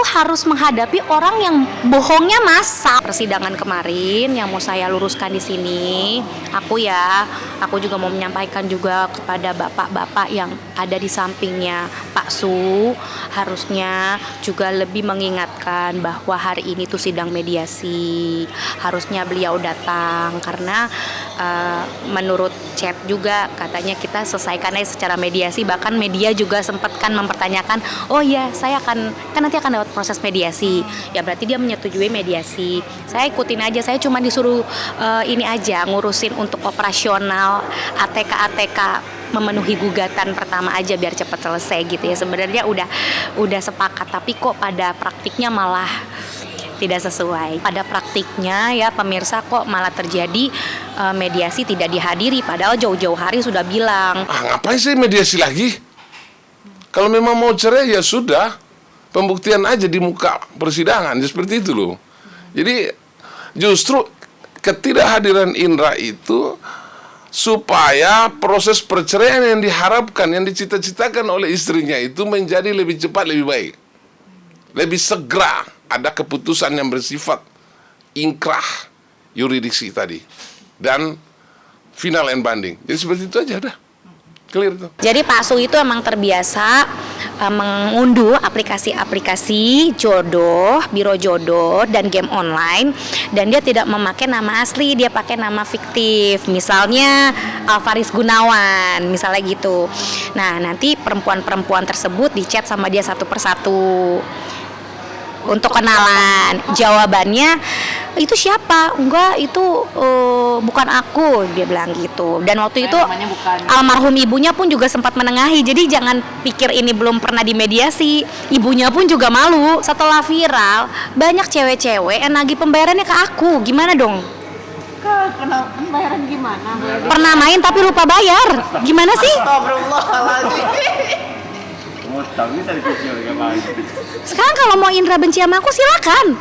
harus menghadapi orang yang bohongnya massal. Persidangan kemarin yang mau saya luruskan di sini, aku juga mau menyampaikan juga kepada bapak-bapak yang ada di sampingnya Pak Su, harusnya juga lebih mengingatkan bahwa hari ini tuh sidang mediasi. Harusnya beliau datang karena menurut chat juga katanya kita selesaikannya secara mediasi. Bahkan media juga sempat kan mempertanyakan, oh ya saya kan nanti akan lewat proses mediasi, ya berarti dia menyetujui mediasi. Saya ikutin aja, saya cuma disuruh ini aja ngurusin untuk operasional ATK memenuhi gugatan pertama aja biar cepat selesai gitu ya. Sebenarnya udah sepakat, tapi kok pada praktiknya malah tidak sesuai. Pada praktiknya ya pemirsa, kok malah terjadi mediasi tidak dihadiri, padahal jauh-jauh hari sudah bilang. Ngapain sih mediasi lagi? Kalau memang mau cerai ya sudah, pembuktian aja di muka persidangan, seperti itu loh. Jadi justru ketidakhadiran Indra itu supaya proses perceraian yang diharapkan, yang dicita-citakan oleh istrinya itu menjadi lebih cepat, lebih baik, lebih segera ada keputusan yang bersifat inkrah yuridiksi tadi dan final and binding. Jadi seperti itu aja udah. Clear tuh. Jadi Pak Su itu emang terbiasa mengunduh aplikasi-aplikasi jodoh, biro jodoh, dan game online, dan dia tidak memakai nama asli, dia pakai nama fiktif, misalnya Alvaris Gunawan, misalnya gitu. Nah nanti perempuan-perempuan tersebut dicat sama dia satu persatu untuk kenalan. Jawabannya, itu siapa? Enggak, itu bukan aku, dia bilang gitu. Dan waktu itu almarhum ibunya pun juga sempat menengahi. Jadi jangan pikir ini belum pernah dimediasi. Ibunya pun juga malu. Setelah viral, banyak cewek-cewek yang nagih pembayarannya ke aku. Gimana dong? Kena pembayaran gimana? Pernah main tapi lupa bayar. Gimana sih? Astagfirullahaladzim. Sekarang kalau mau Indra benci sama aku silakan.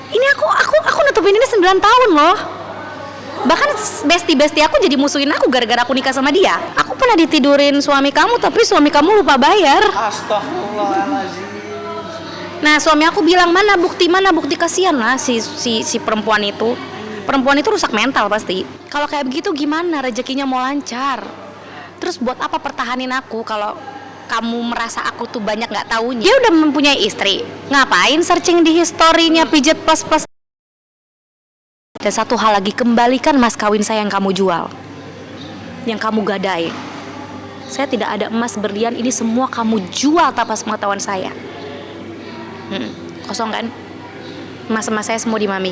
Ini aku nutupin ini 9 tahun loh. Bahkan bestie aku jadi musuhin aku gara-gara aku nikah sama dia. Aku pernah ditidurin suami kamu tapi suami kamu lupa bayar. Astagfirullahaladzim. Nah suami aku bilang, mana bukti kasihan lah si perempuan itu. Perempuan itu rusak mental pasti. Kalau kayak begitu gimana rezekinya mau lancar? Terus buat apa pertahanin aku kalau kamu merasa aku tuh banyak nggak taunya? Dia udah mempunyai istri, ngapain searching di historinya Pijet Plus? Dan satu hal lagi, kembalikan mas kawin saya yang kamu jual, yang kamu gadai. Saya tidak ada emas berlian, ini semua kamu jual tanpa sepengetahuan saya. Kosong kan? Emas-emas saya semua di Mami.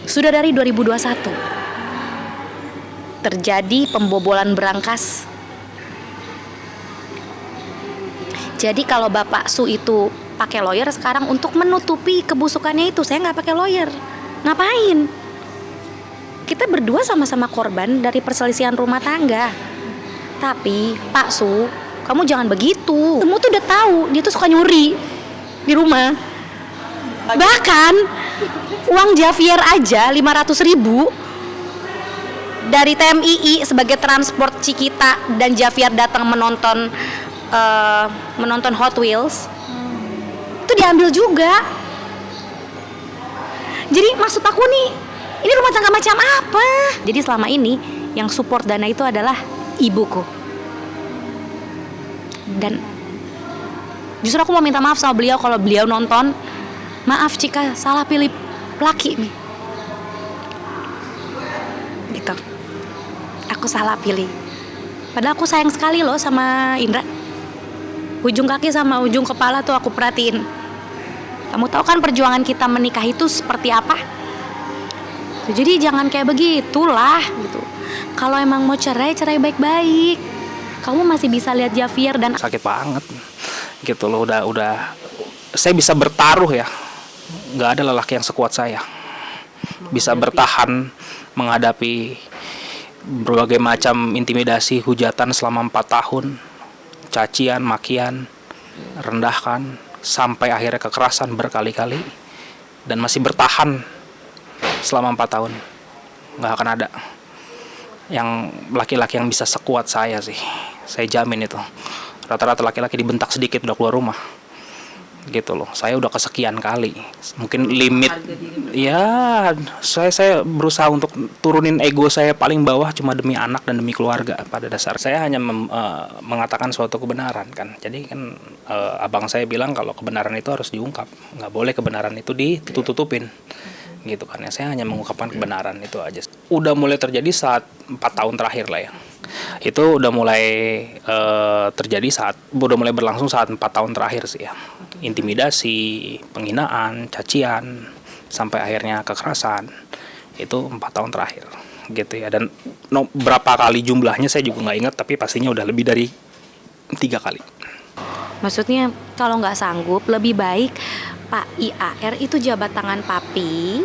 Sudah dari 2021 terjadi pembobolan berangkas. Jadi kalau Bapak Su itu pakai lawyer sekarang untuk menutupi kebusukannya itu, saya nggak pakai lawyer. Ngapain? Kita berdua sama-sama korban dari perselisihan rumah tangga. Tapi Pak Su, kamu jangan begitu. Kamu tuh udah tahu dia tuh suka nyuri di rumah. Bahkan uang Javier aja 500.000 dari TMII sebagai transport Cikita, dan Javier datang menonton Hot Wheels, itu diambil juga. Jadi maksud aku nih, ini rumah tangga macam apa? Jadi selama ini yang support dana itu adalah ibuku. Dan justru aku mau minta maaf sama beliau kalau beliau nonton. Maaf jika salah pilih laki nih. Gitu. Aku salah pilih. Padahal aku sayang sekali loh sama Indra. Ujung kaki sama ujung kepala tuh aku perhatiin. Kamu tahu kan perjuangan kita menikah itu seperti apa? Jadi jangan kayak begitulah gitu. Kalau emang mau cerai baik-baik. Kamu masih bisa lihat Javier dan sakit banget gitu loh. Udah saya bisa bertaruh ya. Nggak ada lelaki yang sekuat saya. Bisa bertahan menghadapi berbagai macam intimidasi, hujatan selama 4 tahun, cacian, makian, rendahkan, sampai akhirnya kekerasan berkali-kali, dan masih bertahan selama 4 tahun. Nggak akan ada yang laki-laki yang bisa sekuat saya sih, saya jamin itu. Rata-rata laki-laki dibentak sedikit udah keluar rumah. Gitu loh. Saya udah kesekian kali. Mungkin limit. Ya, saya berusaha untuk turunin ego saya paling bawah cuma demi anak dan demi keluarga pada dasar. Saya hanya mengatakan suatu kebenaran kan. Jadi kan abang saya bilang kalau kebenaran itu harus diungkap. Nggak boleh kebenaran itu ditutup-tutupin. Gitu kan ya, saya hanya mengungkapkan kebenaran itu aja. Udah mulai terjadi saat 4 tahun terakhir lah ya. Itu udah mulai udah mulai berlangsung saat 4 tahun terakhir sih ya. Intimidasi, penghinaan, cacian, sampai akhirnya kekerasan. Itu 4 tahun terakhir gitu ya. Dan berapa kali jumlahnya saya juga nggak ingat, tapi pastinya udah lebih dari 3 kali. Maksudnya kalau nggak sanggup, lebih baik Pak IAR itu jabat tangan papi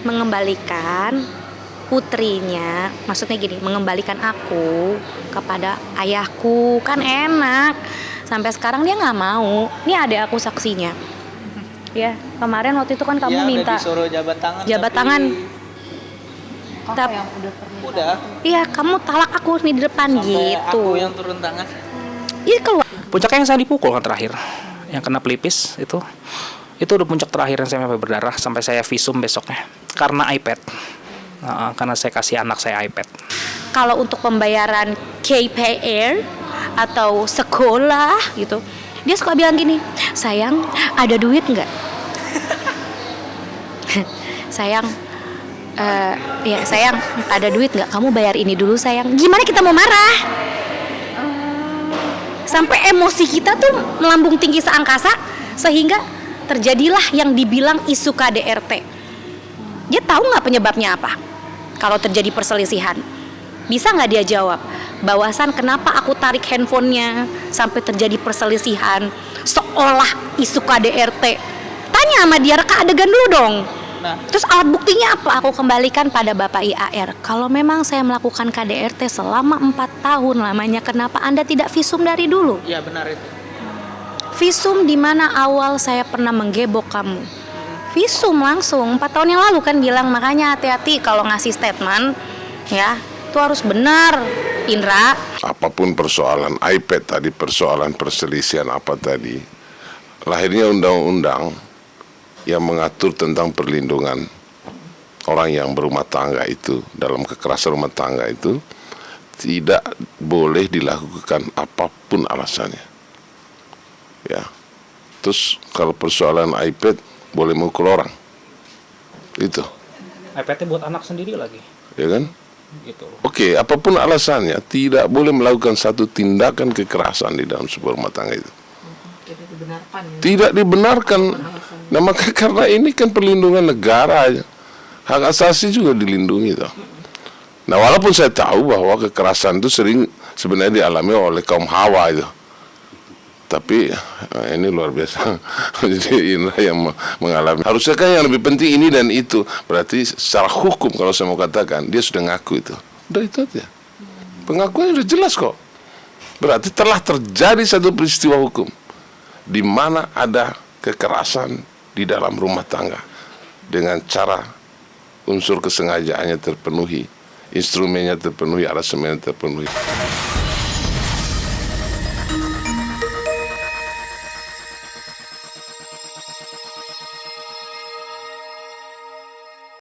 mengembalikan putrinya, maksudnya gini, mengembalikan aku kepada ayahku, kan enak. Sampai sekarang dia nggak mau. Ini ada aku saksinya. Ya, kemarin waktu itu kan kamu Ya, minta udah disuruh jabat tangan. jabat tapi tangan. Kakak yang udah permintaan. Udah. Iya, kamu talak aku nih di depan Sampai gitu. aku yang turun tangan. Iya keluar. Puncaknya yang saya dipukul kan terakhir, yang kena pelipis itu udah puncak terakhir yang saya sampai berdarah, sampai saya visum besoknya karena iPad. Karena saya kasih anak saya iPad. Kalau untuk pembayaran KPR atau sekolah gitu, dia suka bilang gini, sayang ada duit nggak? Sayang, ya sayang ada duit nggak? Kamu bayar ini dulu sayang. Gimana kita mau marah? Sampai emosi kita tuh melambung tinggi seangkasa sehingga terjadilah yang dibilang isu KDRT. Dia tahu nggak penyebabnya apa? Kalau terjadi perselisihan, bisa nggak dia jawab? Bahwasan kenapa aku tarik handphonenya sampai terjadi perselisihan seolah isu KDRT? Tanya sama dia, reka adegan dulu dong. Nah, Terus alat buktinya apa? Aku kembalikan pada Bapak IAR. Kalau memang saya melakukan KDRT selama 4 tahun lamanya, kenapa Anda tidak visum dari dulu? iya benar itu. Visum di mana awal saya pernah menggebok kamu. Visum langsung 4 tahun yang lalu kan bilang, makanya hati-hati kalau ngasih statement ya, itu harus benar, Indra. Apapun persoalan iPad tadi, persoalan perselisihan apa tadi, lahirnya undang-undang yang mengatur tentang perlindungan orang yang berumah tangga itu, dalam kekerasan rumah tangga itu tidak boleh dilakukan apapun alasannya. Ya. Terus kalau persoalan iPad boleh mukul orang. Itu. iPad-nya buat anak sendiri lagi. Ya kan? Gitu loh. Oke, apapun alasannya tidak boleh melakukan satu tindakan kekerasan di dalam sebuah rumah tangga itu. Tidak dibenarkan. Nah, maka karena ini kan perlindungan negara, hak asasi juga dilindungi toh. Nah, walaupun saya tahu bahwa kekerasan itu sering sebenarnya dialami oleh kaum hawa itu, tapi ini luar biasa. Jadi Indra yang mengalami. Harusnya kan yang lebih penting ini dan itu. Berarti secara hukum kalau saya mau katakan, dia sudah ngaku itu. Udah itu aja. Pengakuannya sudah jelas kok. Berarti telah terjadi satu peristiwa hukum di mana ada kekerasan di dalam rumah tangga dengan cara unsur kesengajaannya terpenuhi, instrumennya terpenuhi, arasemennya terpenuhi.